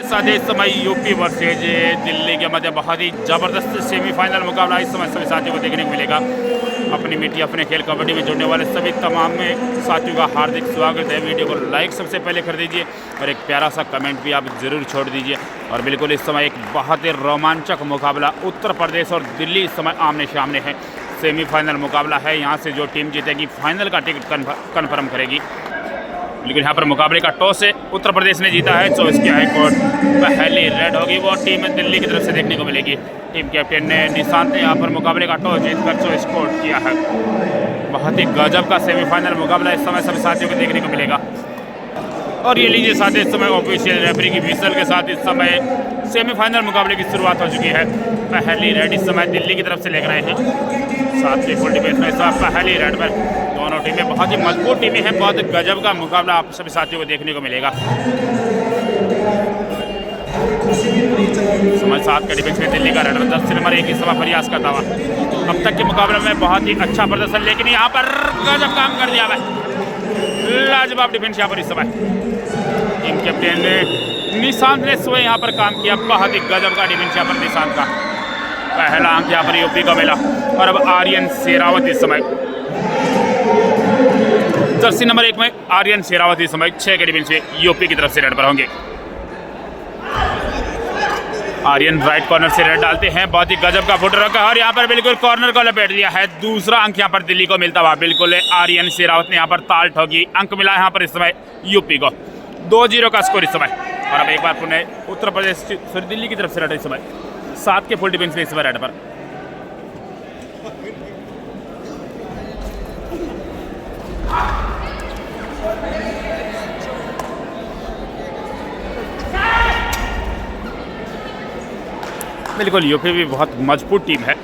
साथ इस समय यूपी वर्सेज दिल्ली के मध्य बहुत ही जबरदस्त सेमीफाइनल मुकाबला इस समय सभी साथियों को देखने को मिलेगा। अपनी मिट्टी अपने खेल कबड्डी में जुड़ने वाले सभी तमाम साथियों का हार्दिक स्वागत है। वीडियो को लाइक सबसे पहले कर दीजिए और एक प्यारा सा कमेंट भी आप ज़रूर छोड़ दीजिए। और बिल्कुल इस समय एक बहुत ही रोमांचक मुकाबला उत्तर प्रदेश और दिल्ली इस समय आमने सामने है। सेमीफाइनल मुकाबला है, यहाँ से जो टीम जीतेगी फाइनल का टिकट कन्फर्म करेगी। लेकिन यहाँ पर मुकाबले का टॉस है उत्तर प्रदेश ने जीता है, तो इसकी हाईकोर्ट पहली रेड होगी वो टीम दिल्ली की तरफ से देखने को मिलेगी। टीम कैप्टन ने निशांत ने यहाँ पर मुकाबले का टॉस जीतकर चॉइस कोर्ट किया है। बहुत ही गजब का सेमीफाइनल मुकाबला इस समय सभी साथियों को देखने को मिलेगा। और ये लीजिए साथ इस समय ऑफिशियल रेफरी की विसल के साथ इस समय सेमीफाइनल मुकाबले की शुरुआत हो चुकी है। पहली रेड इस समय दिल्ली की तरफ से लेकर आए हैं। साथ के फुल डिफेंस में इस समय पहली रेड पर दोनों टीमें बहुत ही मजबूत टीमें हैं। बहुत गजब का मुकाबला आप सभी साथियों को देखने को मिलेगा। समय 7 के डिफेंस में दिल्ली का रेडर 10 नंबर 1 इस समय प्रयास करता हुआ। अब तक के मुकाबले में बहुत ही अच्छा प्रदर्शन, लेकिन यहाँ पर गजब काम कर दिया है। लाजवाब डिफेंस यहाँ पर इस समय टीम कैप्टन निशांत ने स्वयं यहाँ पर काम किया। बहुत ही गजब का डिफेंस यहाँ पर निशांत का। पहला अंक यहाँ पर यूपी का मिला। और अब आर्यन शेरावत इस समय जर्सी नंबर 1 में आर्यन शेरावत इस समय 6 के डिफेंस में यूपी की तरफ से रेड पर होंगे। आर्यन राइट कॉर्नर से रेड डालते हैं। बहुत ही गजब का फुट रखा है और यहाँ पर बिल्कुल कॉर्नर को लपेट दिया है। दूसरा अंक यहाँ पर दिल्ली को मिलता हुआ बिल्कुल आर्यन शेरावत ने यहाँ पर ताल ठोकी। अंक मिला यहाँ पर इस समय यूपी को 2-0 का स्कोर इस समय। और अब एक बार पुनः उत्तर प्रदेश फिर दिल्ली की तरफ से रेड इस समय 7 के फुल डिफेंस में इस समय रेड पर। बिल्कुल यूपी भी बहुत मजबूत टीम है।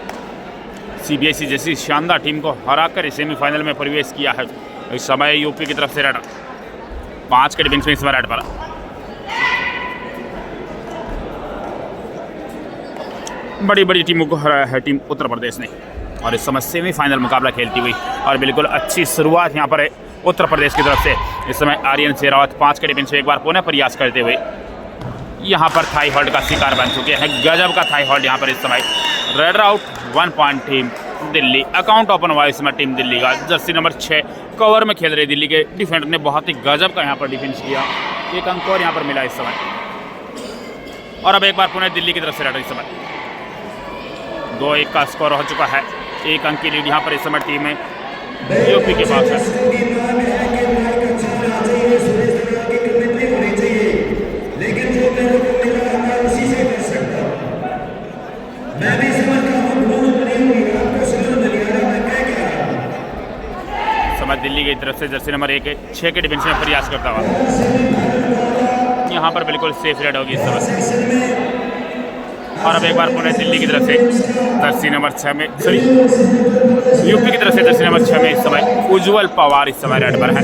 सीबीएसई जैसी शानदार टीम को हराकर सेमीफाइनल में प्रवेश किया है। इस समय यूपी की तरफ से रेड 5 के डिफेंस में इस समय रेड पर। बड़ी बड़ी टीमों को हराया है टीम उत्तर प्रदेश ने और इस समय सेमीफाइनल मुकाबला खेलती हुई। और बिल्कुल अच्छी शुरुआत यहाँ पर है उत्तर प्रदेश की तरफ से। इस समय आर्यन शेरावत 5 के डिफेंस में एक बार पुनः प्रयास करते हुए यहाँ पर थाई होल्ड का शिकार बन चुके हैं। गजब का थाई होल्ड यहाँ पर इस समय। Red out 1 point team Delhi. Account open हुआ इसमें टीम दिल्ली का। जर्सी नंबर 6 कवर में खेल रहे दिल्ली के डिफेंडर ने बहुत ही गजब का यहाँ पर डिफेंस किया। एक अंक और यहाँ पर मिला इस समय। और अब एक बार पुनः दिल्ली की तरफ से रेड इस समय 2-1 का स्कोर हो चुका है। 1 अंक की लीड यहाँ पर इस समय टीम में यूपी के पास है। समय दिल्ली की तरफ से जर्सी नंबर 1 6 के डिफेंस में प्रयास करता हुआ यहाँ पर बिल्कुल सेफ रेड होगी इस समय। और अब एक बार पुनः दिल्ली की तरफ से जर्सी नंबर 6 में यूपी की तरफ से जर्सी नंबर 6 में इस समय उज्जवल पवार इस समय रेड पर है।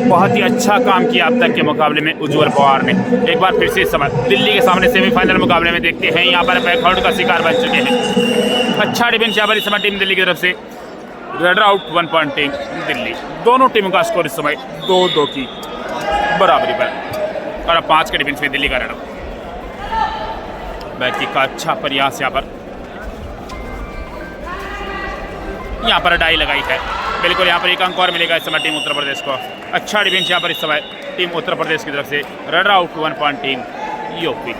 बहुत ही अच्छा काम किया अब तक के मुकाबले में उज्जवल पवार ने। एक बार फिर से इस समय दिल्ली के सामने सेमीफाइनल मुकाबले में देखते हैं यहाँ पर बैकआउट का शिकार बन चुके हैं। अच्छा डिफेंस यहाँ पर इस समय टीम दिल्ली की तरफ से। Red out 1 point team Delhi. दोनों टीमों का स्कोर इस समय 2-2 की बराबरी पर। और अब 5 के डिफेंस में दिल्ली का रेड आउट। बैकी का अच्छा प्रयास यहाँ पर डाई लगाई है। बिल्कुल यहाँ पर 1 अंक और मिलेगा इस समय टीम उत्तर प्रदेश को। अच्छा डिफेंस यहाँ पर इस समय टीम उत्तर प्रदेश की तरफ से। Red out 1 point team UP.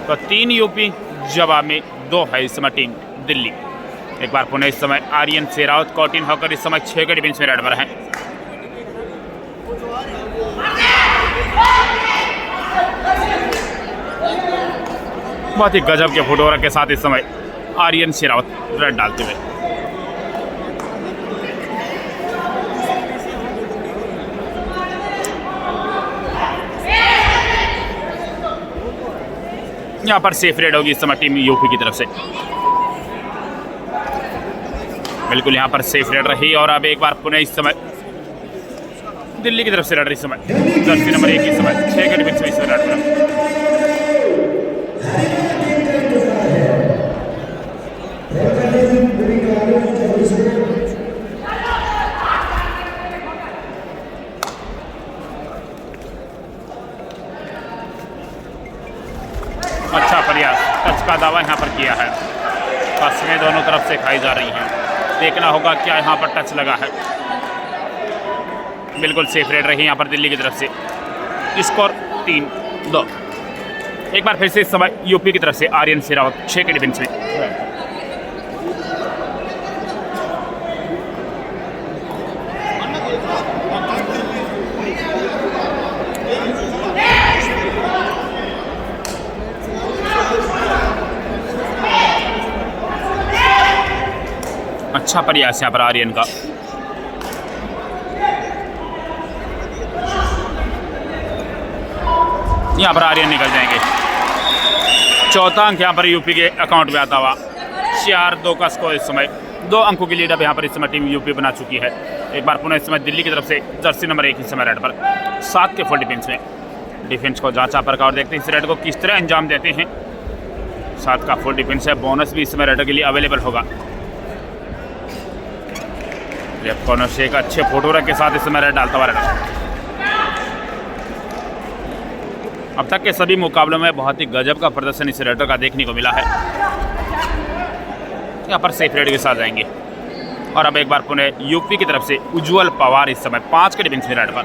तो 3 यूपी जवाब में 2 है इस समय टीम दिल्ली। एक बार पुनः इस समय आर्यन शेरावत कॉटिन होकर इस समय 6 के डिफेंस में रेड पर हैं। बहुत ही गजब के फुटओवर के साथ इस समय आर्यन शेरावत रेड डालते हुए। यहाँ पर सेफ रेड होगी इस समय टीम यूपी की तरफ से। बिल्कुल यहाँ पर सेफ रेड रही। और अब एक बार पुनः इस समय दिल्ली की तरफ से रेड इस समय जर्सी नंबर 1 इस समय 6 के डिफेंस में इस समय रेड। अच्छा प्रयास, टच का दावा यहाँ पर किया है। कस्में दोनों तरफ से खाई जा रही हैं। देखना होगा क्या यहाँ पर टच लगा है। बिल्कुल सेफ रेड रही यहाँ पर दिल्ली की तरफ से। स्कोर 3-2। एक बार फिर से इस समय यूपी की तरफ से आर्यन शेरावत 6 के डिफेंस में। अच्छा प्रयास यहाँ पर आर्यन का। यहाँ पर आर्यन निकल जाएंगे। चौथा अंक यहाँ पर यूपी के अकाउंट में आता हुआ। 4-2 का स्कोर इस समय। 2 अंकों की लीड अब यहाँ पर इस समय टीम यूपी बना चुकी है। एक बार पुनः इस समय दिल्ली की तरफ से जर्सी नंबर 1 इस समय रेड पर 7 के फुल डिफेंस में। डिफेंस को जांचा पर और देखते हैं इस रेड को किस तरह अंजाम देते हैं। 7 का फुल डिफेंस है। बोनस भी इस समय रेडर के लिए अवेलेबल होगा। लेफ्ट कॉर्नर से एक अच्छे फोटोरा के साथ इस समय रेड डालता हुआ रेडर। अब तक के सभी मुकाबलों में बहुत ही गजब का प्रदर्शन इस रेडर का देखने को मिला है। यहाँ पर सेफ रेड के साथ जाएंगे। और अब एक बार पुनः यूपी की तरफ से उज्जवल पवार इस समय 5 के डिफेंस में रेड पर।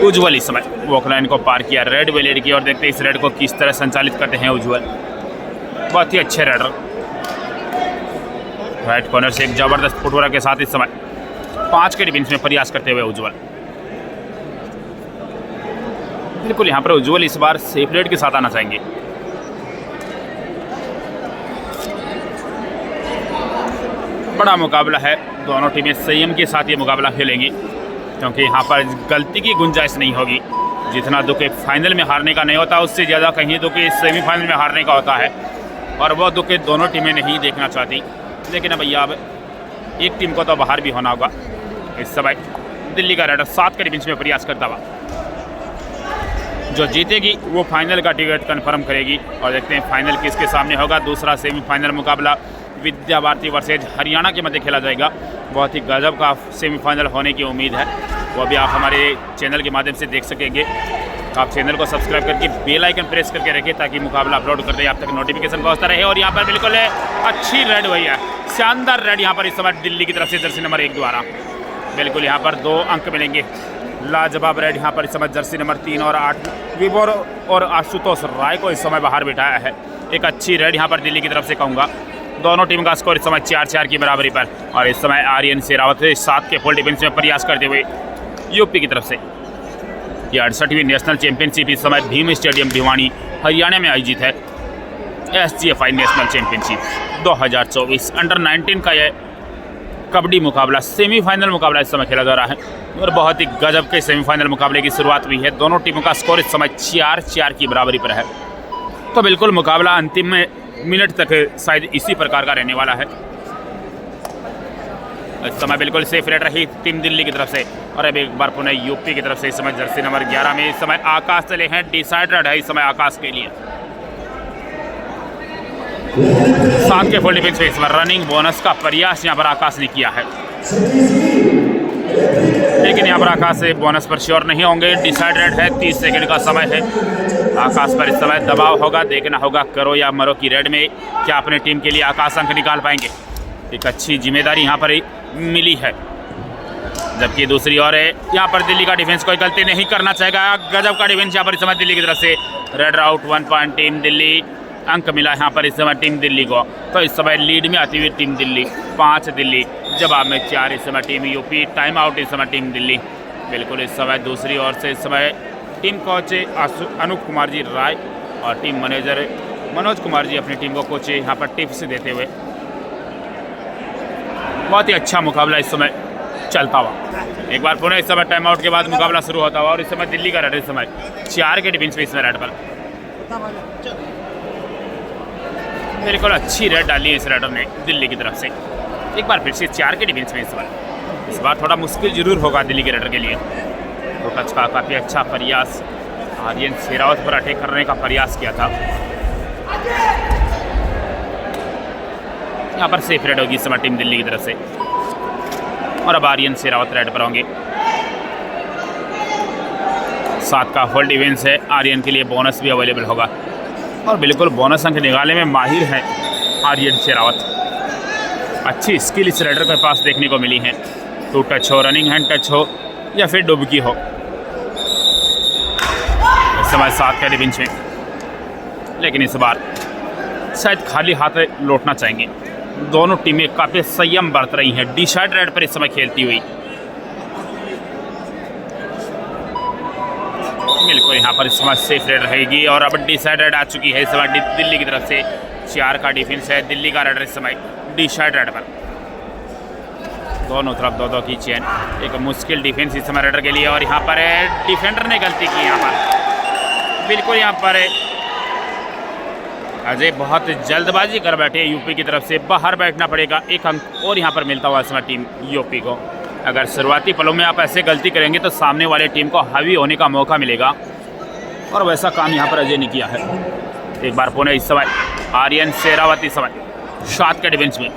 उज्जवल इस समय वॉक लाइन को पार किया, रेड वेलेड की, और देखते इस रेड को किस तरह संचालित करते हैं उज्जवल। बहुत ही अच्छे रेडर। राइट कॉर्नर से एक जबरदस्त फुटवर्क के साथ इस समय 5 के डिफेंस में प्रयास करते हुए उज्जवल। बिल्कुल यहाँ पर उज्जवल इस बार सेफ रेड के साथ आना चाहेंगे। बड़ा मुकाबला है। दोनों टीमें संयम के साथ ये मुकाबला खेलेंगी, क्योंकि यहाँ पर गलती की गुंजाइश नहीं होगी। जितना दुख एक फाइनल में हारने का नहीं होता, उससे ज़्यादा कहीं दुख सेमीफाइनल में हारने का होता है, और वह दुख दोनों टीमें नहीं देखना चाहती। लेकिन भैया अब एक टीम को तो बाहर भी होना होगा। इस समय दिल्ली का रेडर 7 के डिफेंस में प्रयास करता हुआ। जो जीतेगी वो फाइनल का टिकट कंफर्म करेगी। और देखते हैं फाइनल किसके सामने होगा। दूसरा सेमीफाइनल मुकाबला विद्या भारती वर्सेज हरियाणा के मध्य खेला जाएगा। बहुत ही गजब का सेमीफाइनल होने की उम्मीद है। वो भी आप हमारे चैनल के माध्यम से देख सकेंगे। आप चैनल को सब्सक्राइब करके बेल आइकन प्रेस करके रखिए, ताकि मुकाबला अपलोड करते ही आप तक नोटिफिकेशन पहुंचता रहे। और यहाँ पर बिल्कुल अच्छी रेड हुई है, शानदार रेड यहाँ पर इस समय दिल्ली की तरफ से जर्सी नंबर 1 द्वारा। बिल्कुल यहाँ पर 2 अंक मिलेंगे। लाजवाब रेड यहाँ पर इस समय जर्सी नंबर 3 और 8 विबोर और आशुतोष राय को इस समय बाहर बिठाया है। एक अच्छी रेड यहाँ पर दिल्ली की तरफ से कहूँगा। दोनों टीम का स्कोर इस समय 4-4 की बराबरी पर। और इस समय आर्यन शेरावत 7 के फुल डिफेंस में प्रयास करते हुए यूपी की तरफ से। ये 68वीं नेशनल चैंपियनशिप इस समय भीम स्टेडियम भिवानी हरियाणा में आयोजित है। SGFI नेशनल चैंपियनशिप 2024 अंडर 19 का यह कबड्डी मुकाबला सेमीफाइनल मुकाबला इस समय खेला जा रहा है। और बहुत ही गजब के सेमीफाइनल मुकाबले की शुरुआत हुई है। दोनों टीमों का स्कोर इस समय 4-4 की बराबरी पर है। तो बिल्कुल मुकाबला अंतिम में मिनट तक शायद इसी प्रकार का रहने वाला है। इस समय बिल्कुल सेफ रेड रही टीम दिल्ली की तरफ से। और अब एक बार पुनः यूपी की तरफ से इस समय जर्सी नंबर 11 में इस समय आकाश चले हैं। डिसाइडेड है इस समय आकाश के लिए। 7 के फुल डिफेंस में इस समय रनिंग बोनस का प्रयास यहाँ पर आकाश ने किया है। लेकिन यहाँ पर आकाश से बोनस पर श्योर नहीं होंगे। डिसाइडेड है, 30 सेकंड का समय है। आकाश पर इस समय दबाव होगा। देखना होगा करो या मरो की रेड में क्या अपने टीम के लिए आकाश अंक निकाल पाएंगे। एक अच्छी जिम्मेदारी यहाँ पर मिली है। जबकि दूसरी ओर यहाँ पर दिल्ली का डिफेंस कोई गलती नहीं करना चाहेगा। गजब का डिफेंस यहाँ पर इस समय दिल्ली की तरफ से। Red out 1 point team Delhi. अंक मिला यहाँ पर इस समय टीम दिल्ली को। तो इस समय लीड में आती हुई टीम दिल्ली 5 दिल्ली, जवाब में 4 इस समय टीम यूपी। टाइम आउट इस समय टीम दिल्ली। बिल्कुल इस समय दूसरी ओर से इस समय टीम कोच अनूप कुमार जी राय और टीम मैनेजर मनोज कुमार जी अपनी टीम को कोच यहाँ पर टिप्स देते हुए। बहुत ही अच्छा मुकाबला इस समय चलता हुआ। एक बार पुनः इस समय टाइम आउट के बाद मुकाबला शुरू होता हुआ। और इस समय दिल्ली का रेड इस समय 4 के डिफेंस पे इस समय रेड पर। बिल्कुल अच्छी रेड डाली है इस रेडर ने दिल्ली की तरफ से। एक बार फिर से 4 के डिफेंस में इस बार थोड़ा मुश्किल जरूर होगा दिल्ली के रेडर के लिए। तो टच का काफ़ी अच्छा प्रयास आर्यन शेरावत पर अटैक करने का प्रयास किया था। यहाँ पर सेफ रेड होगी इस समय टीम दिल्ली की तरफ से। और अब आर्यन शेरावत रेड पर होंगे। 7 का होल्ड डिफेंस है। आर्यन के लिए बोनस भी अवेलेबल होगा और बिल्कुल बोनस अंक निकालने में माहिर है आर्यन शेरावत। अच्छी स्किल इस राइडर के पास देखने को मिली है। 2 टच हो, रनिंग हैंड टच हो या फिर डुबकी हो। इस समय 7 का डिफेंस में, लेकिन इस बार शायद खाली हाथ लौटना चाहेंगे। दोनों टीमें काफ़ी संयम बरत रही हैं डिसाइड रेड पर इस समय खेलती हुई। बिल्कुल यहाँ पर इस समय सेफ रेड रहेगी और अब डिसाइड रेड आ चुकी है इस समय दिल्ली की तरफ से। 4 का डिफेंस है दिल्ली का रेडर इस समय डिसाइड रेड पर। दोनों तरफ 2-2 की चेन, एक मुश्किल डिफेंस इस समय रेडर के लिए। और यहाँ पर डिफेंडर ने गलती की यहाँ पर, बिल्कुल यहाँ पर अजय बहुत जल्दबाजी कर बैठे यूपी की तरफ से। बाहर बैठना पड़ेगा, 1 अंक और यहाँ पर मिलता हुआ इस समय टीम यूपी को। अगर शुरुआती पलों में आप ऐसे गलती करेंगे तो सामने वाले टीम को हावी होने का मौका मिलेगा और वैसा काम यहाँ पर अजय ने किया है। एक बार पुणे इस समय आर्यन शेरावत इस समय 7 के डिफेंस में,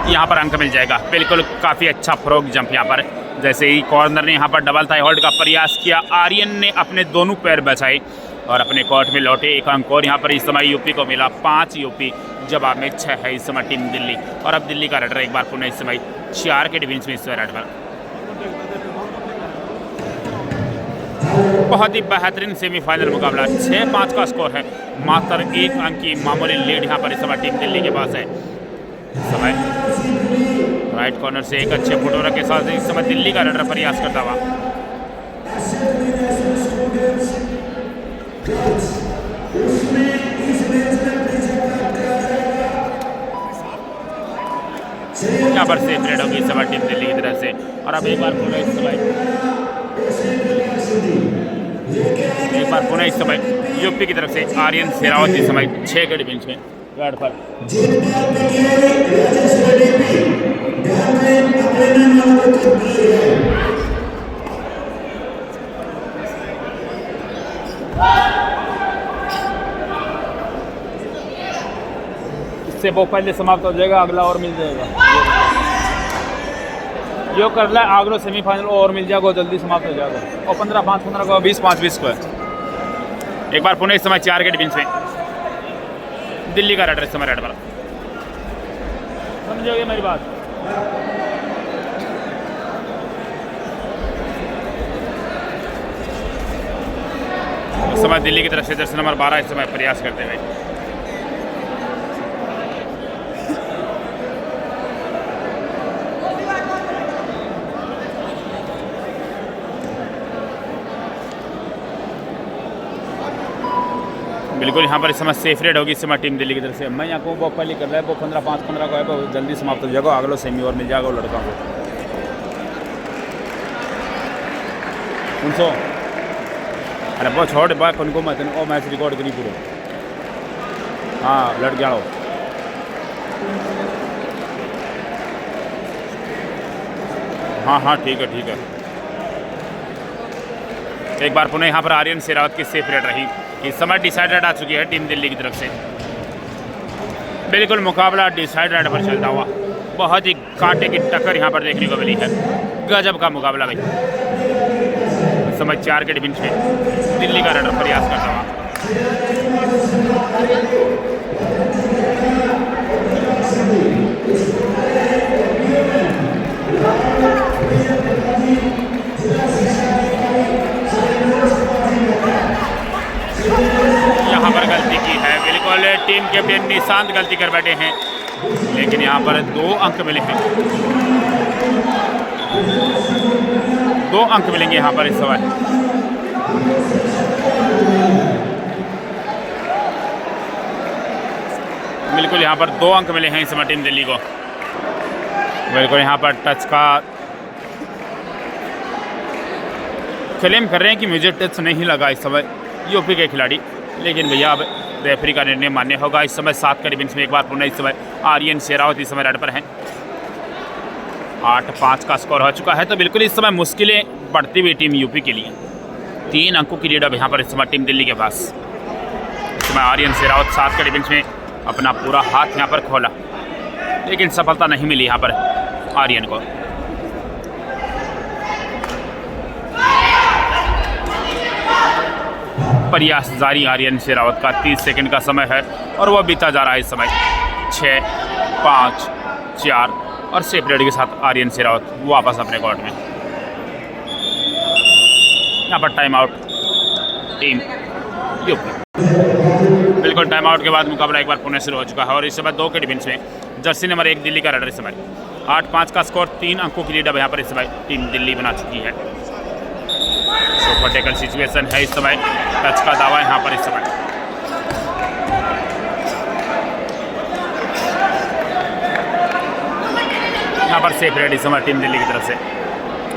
यहाँ पर अंक मिल जाएगा। बिल्कुल काफ़ी अच्छा फ्रॉग जंप यहाँ पर। जैसे ही कॉर्नर ने यहाँ पर डबल थाई होल्ड का प्रयास किया, आर्यन ने अपने दोनों पैर बचाए और अपने कोर्ट में लौटे। 1 अंक और यहाँ पर इस समय यूपी को मिला। 5 यूपी, जवाब में 6 है इस समय टीम दिल्ली। और अब दिल्ली का रेडर एक बार पुणे इस समय 4 के डिफेंस में इस समय रेडर। बहुत ही बेहतरीन सेमीफाइनल मुकाबला। 6-5 का स्कोर है। मात्र 1 अंक की मामूली लीड यहाँ पर इस समय टीम दिल्ली के पास है। इस समय राइट कॉर्नर से एक अच्छे फुटवर्क के साथ इस समय दिल्ली का रेडर प्रयास करता हुआ। यहाँ पर सेफ रेड होगी इस समय टीम दिल्ली की तरफ से। और अब एक बार पुणे इस समय यूपी की तरफ से आर्यन शेरावत इस समय 6 के डिफेंस में रेड पर। इससे वो पहले समाप्त हो जाएगा, अगला और मिल जाएगा। जो कर ले अगला सेमीफाइनल और मिल जाएगा, जल्दी समाप्त हो जाएगा। और 15-5-15 को 20-5-20 को है। एक बार पुणे इस समय 4 के डिफेंस में, दिल्ली का रेडर इस समय रेड पर। समझोगे मेरी बात? इस समय दिल्ली की तरफ से जर्सी नंबर 12 इस समय प्रयास करते हुए। बिल्कुल यहाँ पर इस समय सेफ रेड होगी इस समय टीम दिल्ली की तरफ से। मैं यहाँ को वो पहले कर रहा है, वो 15-5-15 को है, वो जल्दी समाप्त हो जाएगा। अगला सेमी और मिल जाएगा वो लड़का को। 300 अरे बहुत छोड़ बा उनको मत वो मैच रिकॉर्ड करी पूरे। हाँ लड़ गया। हाँ ठीक है ठीक है। एक बार पुणे यहाँ पर आर्यन शेरावत की सेफ रेड रही। इस समय डिसाइडेड आ चुकी है टीम दिल्ली की तरफ से। बिल्कुल मुकाबला डिसाइडेड पर चलता हुआ। बहुत ही कांटे की टक्कर यहाँ पर देखने को मिली है। गजब का मुकाबला भाई। इस समय 4 के डिफेंस में दिल्ली का रेडर प्रयास करता हुआ। यहाँ पर गलती की है बिल्कुल टीम कैप्टन निशांत गलती कर बैठे हैं, लेकिन यहाँ पर 2 अंक मिले हैं। 2 अंक मिलेंगे यहाँ पर इस समय। बिल्कुल यहाँ पर 2 अंक मिले हैं इस समय टीम दिल्ली को। बिल्कुल यहाँ पर टच का क्लेम कर रहे हैं कि मुझे टच नहीं लगा इस समय यूपी के खिलाड़ी, लेकिन भैया अब रेफरी का निर्णय मान्य होगा। इस समय 7 के डिफेंस में एक बार पुनः इस समय आर्यन शेरावत इस समय रेड पर हैं। 8-5 का स्कोर हो चुका है, तो बिल्कुल इस समय मुश्किलें बढ़ती हुई टीम यूपी के लिए। 3 अंकों की लीड अब यहाँ पर इस समय टीम दिल्ली के पास। इस समय आर्यन शेरावत 7 के डिफेंस में अपना पूरा हाथ यहाँ पर खोला, लेकिन सफलता नहीं मिली यहाँ पर आर्यन को। प्रयास जारी आर्यन शेरावत का। 30 सेकंड का समय है और वह बीता जा रहा है इस समय। 6, 5, 4 और सेफ रेड के साथ आर्यन शेरावत वापस अपने कोर्ट में। यहाँ पर टाइम आउट टीम यूपी। बिल्कुल टाइम आउट के बाद मुकाबला एक बार पुणे शुरू हो चुका है और इस समय 2 के डिफेंस में जर्सी नंबर 1 दिल्ली का रेडर इस समय 8-5 का स्कोर, 3 अंकों की लीड अब यहाँ पर इस समय टीम दिल्ली बना चुकी है। सुपर टेकल सिचुएशन है इस समय, टच का दावा यहाँ पर इस समय। यहाँ पर सेफ रेड इस समय टीम दिल्ली की तरफ से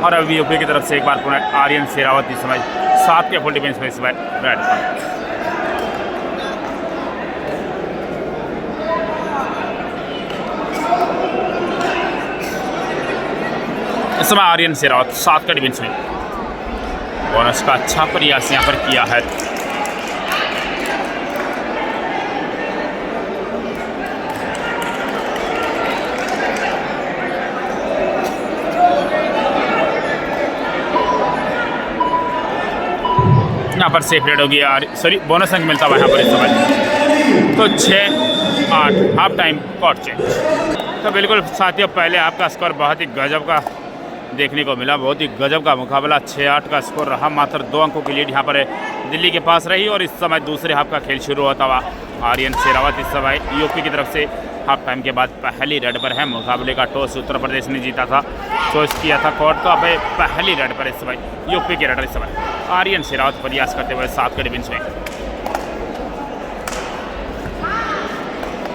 और अभी यूपी की तरफ से एक बार पुनः आर्यन शेरावत इस समय 7 के फुल डिफेंस में इस समय रेड पर। इस समय आर्यन शेरावत 7 का डिफेंस में। बोनस का अच्छा प्रयास यहाँ पर किया है। यहाँ पर सेफ रेड होगी, सॉरी बोनस अंक मिलता हुआ यहाँ पर इस समय। तो 6-8 हाफ टाइम कॉर्ट चेंज। तो बिल्कुल साथियों, पहले आपका स्कोर बहुत ही गजब का देखने को मिला, बहुत ही गजब का मुकाबला। 6-8 का स्कोर रहा, मात्र 2 अंकों की लीड यहाँ पर दिल्ली के पास रही और इस समय दूसरे हाफ का खेल शुरू होता हुआ आर्यन शेरावत इस समय यूपी की तरफ से हाफ टाइम के बाद पहली रेड पर है। मुकाबले का टॉस उत्तर प्रदेश ने जीता था, चॉइस किया था कोर्ट, तो अब पहली रेड पर इस समय यूपी के रेडर इस समय आर्यन शेरावत प्रयास करते हुए 7 के डिफेंस में।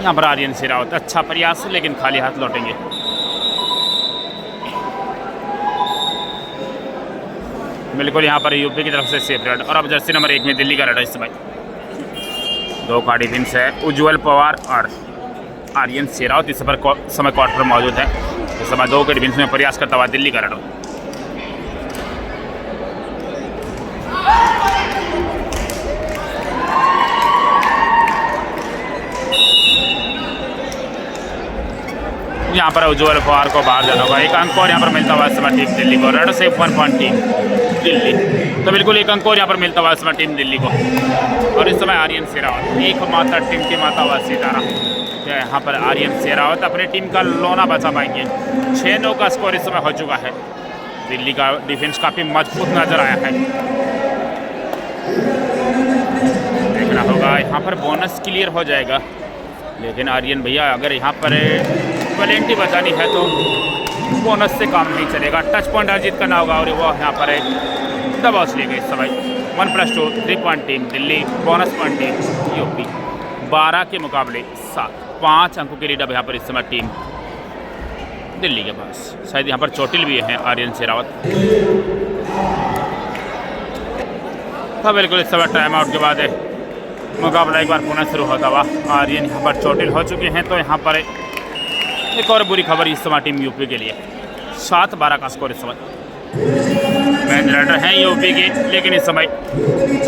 यहाँ पर आर्यन शेरावत अच्छा प्रयास लेकिन खाली हाथ लौटेंगे। बिल्कुल यहाँ पर यूपी की तरफ से सेफ रेड और अब जर्सी नंबर 1 में दिल्ली का रेडर इस समय। 2 का डिफेंस है, उज्ज्वल पवार और आर्यन शेरावत इस समय कोर्ट पर मौजूद है। इस समय 2 के डिफेंस में प्रयास करता हुआ दिल्ली का रेडर। यहाँ पर उज्ज्वल पवार को बाहर जाना होगा। 1 अंक और यहाँ पर मिलता हुआ इस समय टीम दिल्ली को। रेडर से 1 पॉइंट टीम दिल्ली। तो बिल्कुल 1 अंक और यहाँ पर मिलता हुआ इस समय टीम दिल्ली को। और इस समय आर्यन शेरावत एकमात्र टीम की माता हुआ सितारा, यहाँ पर आर्यन शेरावत अपनी टीम का लोना बचा पाएंगे। 6-9 का स्कोर इस समय हो चुका है। दिल्ली का डिफेंस काफ़ी मजबूत नजर आया है। देखना होगा यहाँ पर बोनस क्लियर हो जाएगा, लेकिन आर्यन भैया अगर यहाँ पर प्लेंटी बचानी है तो बोनस से काम नहीं चलेगा। टच पॉइंट अर्जित करना होगा और वो यहाँ पर दबाव चली गई इस समय। 1+2 3 point team Delhi, bonus point team UP. 12 के मुकाबले 7, 5 अंकों की लीड अब यहाँ पर इस समय टीम दिल्ली के पास। शायद यहाँ पर चोटिल भी हैं आर्यन शेरावत। हाँ बिल्कुल, इस समय टाइम आउट के बाद मुकाबला एक बार पुनः शुरू होता हुआ। आर्यन यहाँ पर चोटिल हो चुके हैं, तो यहाँ पर एक और बुरी खबर इस समय टीम यूपी के लिए। 7-12 का स्कोर इस समय। मैच रेडर हैं यूपी के, लेकिन इस समय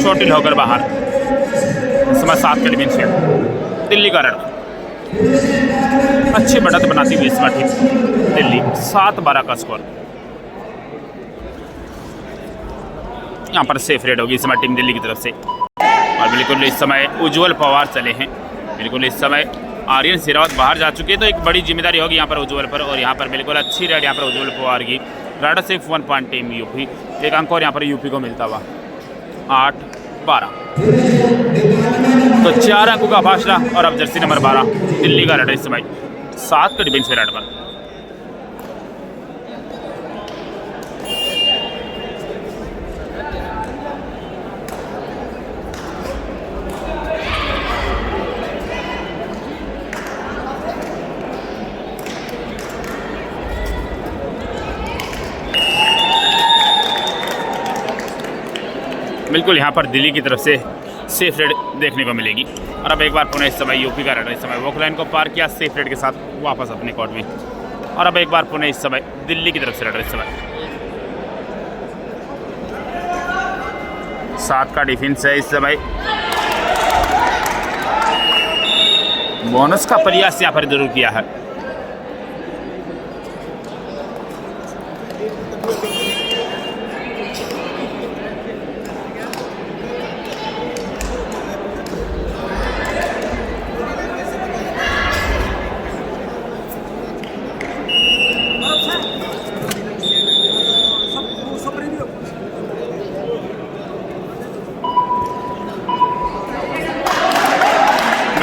चोटिल होकर बाहर। इस समय 7 के डिफेंस में दिल्ली का रेडर। अच्छी बढ़त बनाती हुई इस समय टीम दिल्ली। 7-12 का स्कोर। यहाँ पर सेफ रेड होगी इस समय टीम दिल्ली की तरफ से। और बिल्कुल इस समय उज्ज्वल पवार चले हैं। बिल्कुल इस समय आर्यन शेरावत बाहर जा चुके हैं, तो एक बड़ी जिम्मेदारी होगी यहाँ पर उज्ज्वल पर। और यहाँ पर बिल्कुल अच्छी रेड यहाँ पर उज्ज्वल पवार की। रेडर से 1 पॉइंट टीम यूपी। 1 अंक और यहाँ पर यूपी को मिलता हुआ। 8-12 तो 4 अंकों का फासला। और अब जर्सी नंबर 12 दिल्ली का रेडर इस समय 7 के डिफेंस में रेड पर। बिल्कुल यहाँ पर दिल्ली की तरफ से सेफ रेड देखने को मिलेगी। और अब एक बार पुनः इस समय यूपी का रेडर इस समय वॉक लाइन को पार किया सेफ रेड के साथ वापस अपने कोर्ट में। और अब एक बार पुनः इस समय दिल्ली की तरफ से रेडर इस समय 7 का डिफेंस है इस समय। बोनस का प्रयास यहाँ पर जरूर किया है।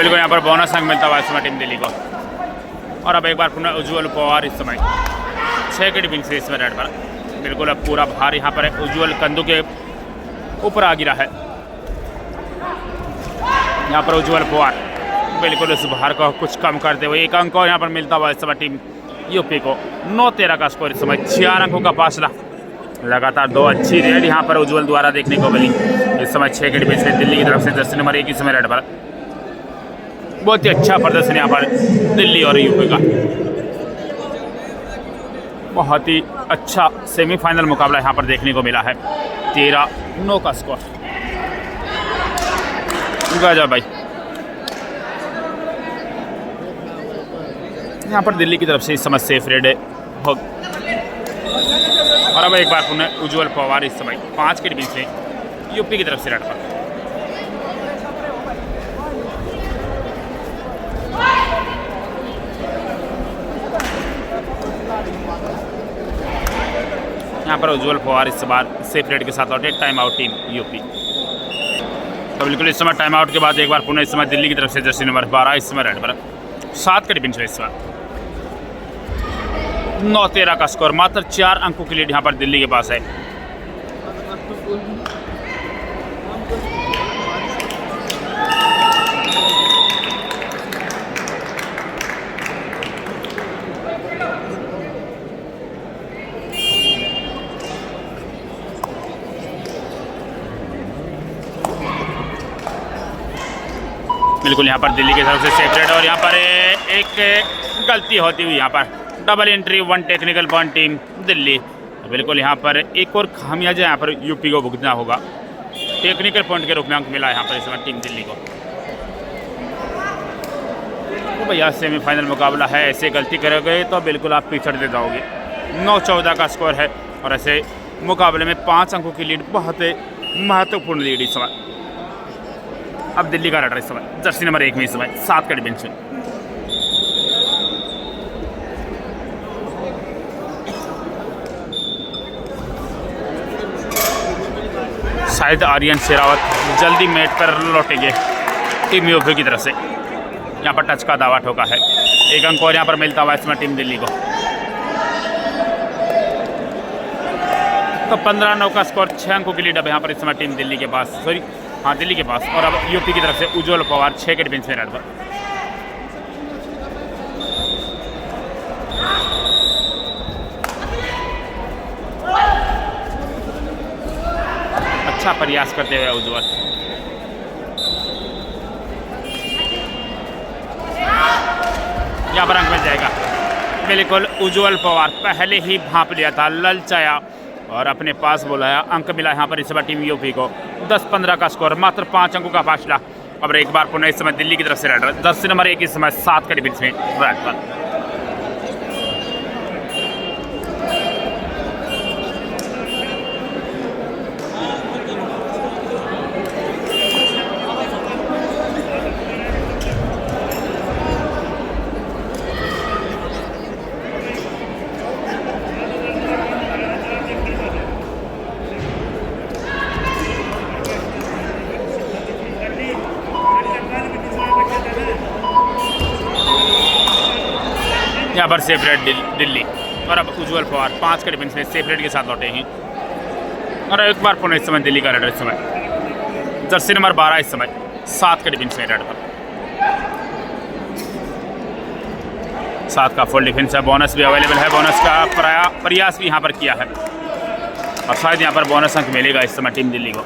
बिल्कुल यहाँ पर बोनस अंक मिलता हुआ इस समय टीम दिल्ली को। और अब एक बार पुनः उज्ज्वल पवार इस समय 6 के डिपिंग से इसमें रेड पर। बिल्कुल अब पूरा भार यहाँ पर उज्ज्वल कंदू के ऊपर आ गिरा है। यहाँ पर उज्ज्वल पवार बिल्कुल उस भार को कुछ कम करते हुए 1 अंक और यहाँ पर मिलता हुआ इस समय टीम यूपी को। 9-13 का स्कोर इस समय, 4 अंकों का फासला। लगातार 2 अच्छी रेड यहाँ पर उज्ज्वल द्वारा देखने को मिली। इस समय 6 के डिपिंग से दिल्ली की तरफ से जर्सी नंबर 1 इस समय रेड पर। बहुत ही अच्छा प्रदर्शन यहाँ पर दिल्ली और यूपी का। बहुत ही अच्छा सेमीफाइनल मुकाबला यहाँ पर देखने को मिला है। 13-9 का स्कोर। गजब भाई। यहाँ पर दिल्ली की तरफ से इस समय सेफ रेड हो। और अब एक बार पुनः उज्ज्वल पवार इस समय 5 के डिपिंग से यूपी की तरफ से रेड पर। यहाँ पर उज्ज्वल पवार इस बार सेफ रेड के साथ लौटे। Time out team UP. तो बिल्कुल इस समय टाइम आउट के बाद एक बार पुनः इस समय दिल्ली की तरफ से जर्सी नंबर 12 इस समय रेड पर। 7 के डिपिंग से इस बार 9-13 का स्कोर। मात्र 4 अंकों की लीड यहाँ पर दिल्ली के पास है। बिल्कुल यहाँ पर दिल्ली की तरफ से सेपरेट। और यहाँ पर एक गलती होती हुई यहाँ पर double entry 1 technical point team Delhi. बिल्कुल यहाँ पर एक और खामियाजा यहाँ पर यूपी को भुगतना होगा। टेक्निकल पॉइंट के रूप में अंक मिला यहाँ पर इस समय टीम दिल्ली को। तो भैया सेमीफाइनल मुकाबला है, ऐसे गलती करोगे तो बिल्कुल आप पिछड़ते जाओगे। 9-14 का स्कोर है और ऐसे मुकाबले में 5 अंकों की लीड बहुत महत्वपूर्ण लीड इस समय। अब दिल्ली का रडर इस समय जर्सी नंबर 1 में इस समय 7 के डिपिंग से। शायद आर्यन शेरावत जल्दी मैट पर लौटेंगे टीम यूपी की तरफ से। यहाँ पर टच का दावा ठोका है। 1 अंक और यहाँ पर मिलता हुआ इसमें टीम दिल्ली को। तो 15-9 का स्कोर। 6 अंकों की लीड अब यहाँ पर इस समय टीम दिल्ली के पास, दिल्ली के पास। और अब यूपी की तरफ से उज्ज्वल पवार 6 के डिफेंस में रेड पर। अच्छा प्रयास करते हुए उज्ज्वल। यहाँ पर अंक मिल जाएगा। बिल्कुल उज्ज्वल पवार पहले ही भांप लिया था, ललचाया और अपने पास बुलाया। अंक मिला यहाँ पर इस बार टीम यूपी को। 10-15 का स्कोर, मात्र 5 अंकों का फासला। अब एक बार पुनः इस समय दिल्ली की तरफ से रेड। जर्सी नंबर 1 इस समय 7 के डिफेंस में रेड पर। यहाँ पर सेपरेट दिल्ली। और अब उज्ज्वल पवार 5 के डिफेंस में सेपरेट के साथ लौटे हैं। और एक बार पुनः इस समय दिल्ली का रेडर इस समय जर्सी नंबर 12 इस समय 7 के डिफेंस में रेड पर। 7 का फुल डिफेंस है। बोनस भी अवेलेबल है। बोनस का प्रयास भी यहाँ पर किया है और शायद यहाँ पर बोनस अंक मिलेगा इस समय टीम दिल्ली को।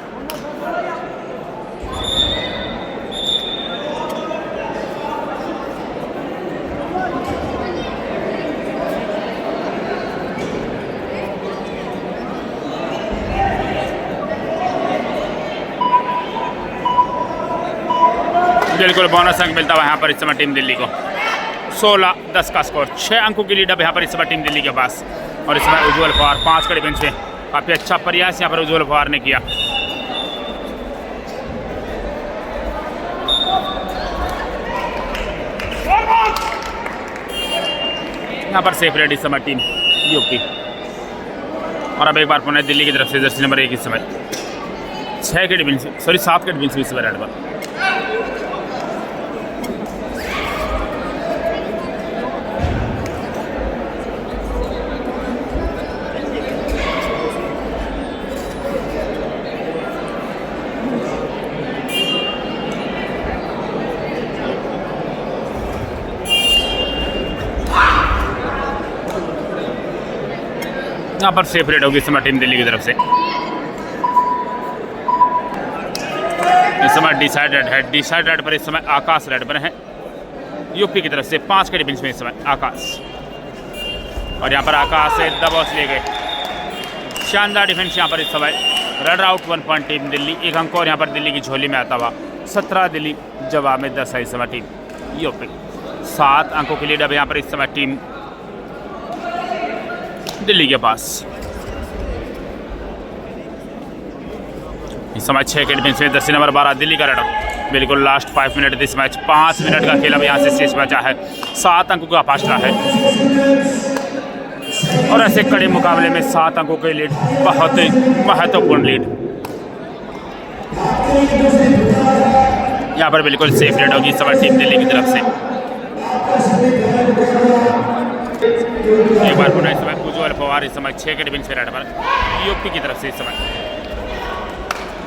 बिल्कुल बोनस अंक मिलता हुआ यहाँ पर इस समय टीम दिल्ली को। 16-10 का स्कोर। 6 अंकों की लीड अब यहाँ पर इस समय टीम दिल्ली के पास। और इस समय उज्ज्वल पवार 5 के डिफेंस में काफ़ी अच्छा प्रयास यहाँ पर उज्ज्वल पवार ने किया। यहाँ पर सेफ रेड इस समय टीम यूपी। और अब एक बार पुनः दिल्ली की तरफ से जर्सी नंबर 1 इस समय 6 के डिफेंस 7 के डिफेंस इस समय रेड पर। यहाँ पर सेफ रेड होगी इस समय टीम दिल्ली की तरफ से। इस समय डिसाइडेड पर इस समय आकाश रेड पर है यूपी की तरफ से। 5 के डिफेंस में इस समय आकाश, और यहाँ पर आकाश से दबोच ले गए। शानदार डिफेंस यहाँ पर इस समय। Run out 1 point team Delhi, 1 अंक और यहाँ पर दिल्ली की झोली में आता हुआ। 17 दिल्ली, जवाब में 10 है इस समय टीम यूपी। 7 अंकों की लीड अब यहाँ पर इस समय टीम दिल्ली के पास। इस समय 6 के डिफेंस में जर्सी नंबर 12 दिल्ली का रन। बिल्कुल लास्ट 5 मिनट इस मैच, 5 मिनट का खेल अब यहाँ से शेष बचा है। 7 अंकों का फासला है, और ऐसे कड़े मुकाबले में 7 अंकों की लीड बहुत ही महत्वपूर्ण लीड। यहाँ पर बिल्कुल सेफ लीड होगी इस समय टीम दिल्ली की तरफ से। एक बार पुनः इस समय उज्ज्वल पवार इस समय 6 के डिफेंस में रेड पर यूपी की तरफ से। इस समय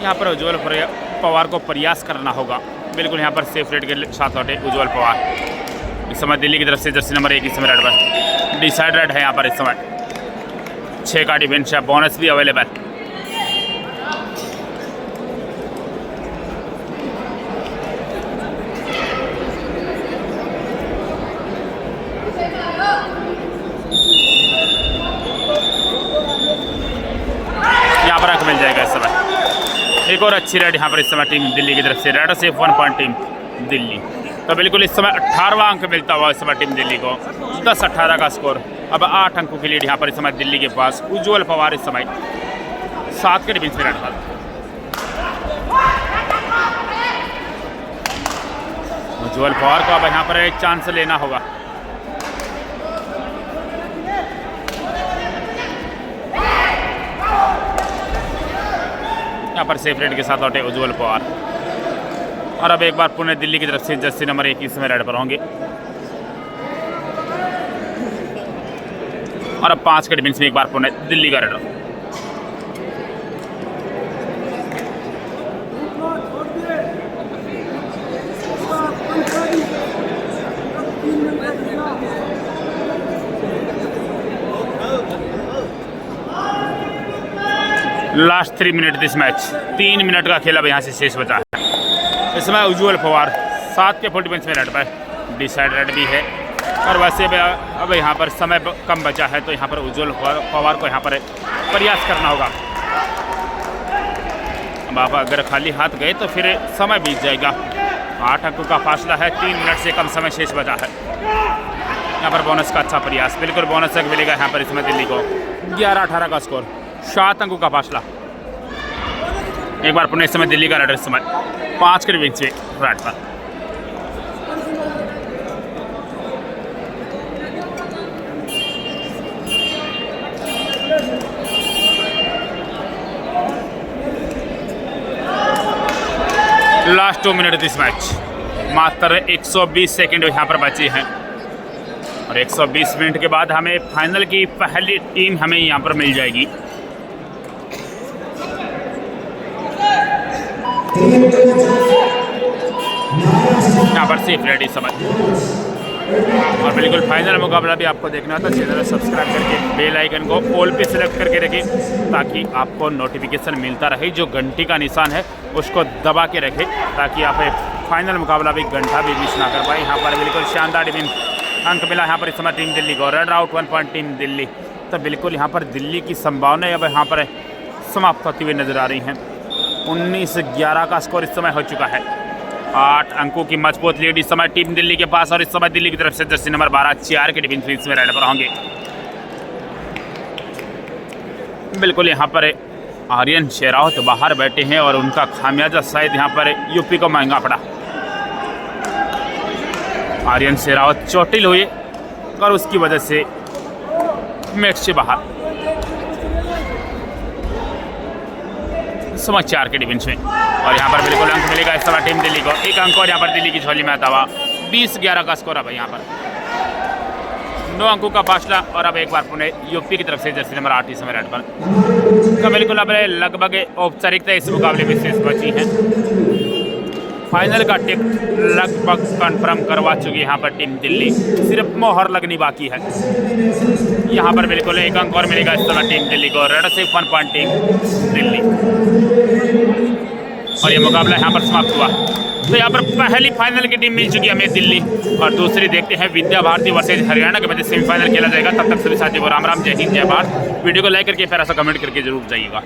यहाँ पर उज्ज्वल पवार को प्रयास करना होगा। बिल्कुल यहाँ पर सेफ रेड के साथ लौटे उज्ज्वल पवार। इस समय दिल्ली की तरफ से जर्सी नंबर 1 इस समय रेड पर डिसाइडेड है। यहाँ पर इस समय 6 का डिफेंस है, बोनस भी अवेलेबल। यहाँ पर मिल जाएगा इस समय एक और अच्छी रेड यहाँ पर इस समय टीम दिल्ली की तरफ से। रेड से 1 पॉइंट टीम दिल्ली। तो बिल्कुल इस समय 18वां अंक मिलता हुआ इस समय टीम दिल्ली को। 10-18 का स्कोर। अब 8 अंकों की लीड यहाँ पर इस समय दिल्ली के पास। उज्ज्वल पवार इस समय 7 के डिफेंस में रेड पर। उज्ज्वल पवार को अब यहाँ पर एक चांस लेना होगा। यहाँ पर सेफ रेड के साथ लौटे उज्ज्वल पवार, और अब एक बार पुणे दिल्ली की तरफ से जर्सी नंबर 1 इसमें रेड पर होंगे। और अब 5 के डिफेंस में एक बार पुणे दिल्ली का red. Last 3 minute this match. 3 minute का खेल अब यहाँ से शेष बचा है। इस समय उज्ज्वल पवार 7 के फुल डिफेंस में रेड पर डिसाइडेड भी है, और वैसे अब यहाँ पर समय कम बचा है, तो यहाँ पर उज्ज्वल पवार को यहाँ पर प्रयास करना होगा। अब आप अगर खाली हाथ गए तो फिर समय बीत जाएगा। 8 अंकों का फासला है, 3 मिनट से कम समय शेष बचा है। यहाँ पर बोनस का अच्छा प्रयास, बिल्कुल बोनस तक मिलेगा यहाँ पर इसमें दिल्ली को। 11-18 का स्कोर, 7 अंकों का फासला। एक बार पुणे इस समय दिल्ली का रेड इस समय 5 के डिफेंस में रेड पर। Last 2 minute this match. मात्र 120 सेकंड यहाँ पर बचे हैं, और 120 मिनट के बाद हमें फाइनल की पहली टीम हमें यहाँ पर मिल जाएगी। यहाँ पर सेफ रेडी समय, और बिल्कुल फाइनल मुकाबला भी आपको देखना था। चैनल सब्सक्राइब करके बेल आइकन को ऑल पे सिलेक्ट करके रखें, ताकि आपको नोटिफिकेशन मिलता रहे। जो घंटी का निशान है उसको दबा के रखें, ताकि आप फाइनल मुकाबला भी घंटा भी मिस ना कर पाए। यहाँ पर बिल्कुल शानदार डिफेंस अंक मिला यहाँ पर इस समय टीम दिल्ली को। Run out 1 point team Delhi. तो बिल्कुल यहाँ पर दिल्ली की संभावनाएं अब यहाँ पर समाप्त होती हुई नजर आ रही हैं। 19-11 का स्कोर इस समय हो चुका है। 8 अंकों की मजबूत लीड इस समय टीम दिल्ली के पास, और इस समय दिल्ली की तरफ से जर्सी नंबर 12 4 के डिफेंस में रेड पर होंगे। बिल्कुल यहाँ पर आर्यन शेरावत बाहर बैठे हैं, और उनका खामियाजा शायद यहाँ पर यूपी को महंगा पड़ा। आर्यन शेरावत चोटिल हुए, और उसकी वजह से मैच से बाहर। समय 4 के डिफेंस में, और यहाँ पर बिल्कुल अंक मिलेगा इस समय टीम दिल्ली को। 1 अंक और यहाँ पर दिल्ली की झोली में आता हुआ। 20-11 का स्कोर अब यहाँ पर 9 अंकों का फासला। और अब एक बार पुणे यूपी की तरफ से जर्सी नंबर 8 इस समय रेड पर। तो बिल्कुल अब लगभग औपचारिकता इस मुकाबले में शेष बची है। फाइनल का टिकट लगभग कंफर्म करवा चुकी है यहाँ पर टीम दिल्ली, सिर्फ मोहर लगनी बाकी है। यहाँ पर बिल्कुल एक अंक और मिलेगा इस समय टीम दिल्ली को, रेड से 1 पॉइंट टीम दिल्ली। और ये मुकाबला यहाँ पर समाप्त हुआ। तो यहाँ पर पहली फाइनल की टीम मिल चुकी है हमें दिल्ली, और दूसरी देखते हैं विद्या भारती वर्सेज हरियाणा के मध्य सेमीफाइनल खेला जाएगा। तब तक सभी साथियों को राम राम, जय हिंद, जय भारत। वीडियो को लाइक करके फिर ऐसा कमेंट करके जरूर जाइएगा।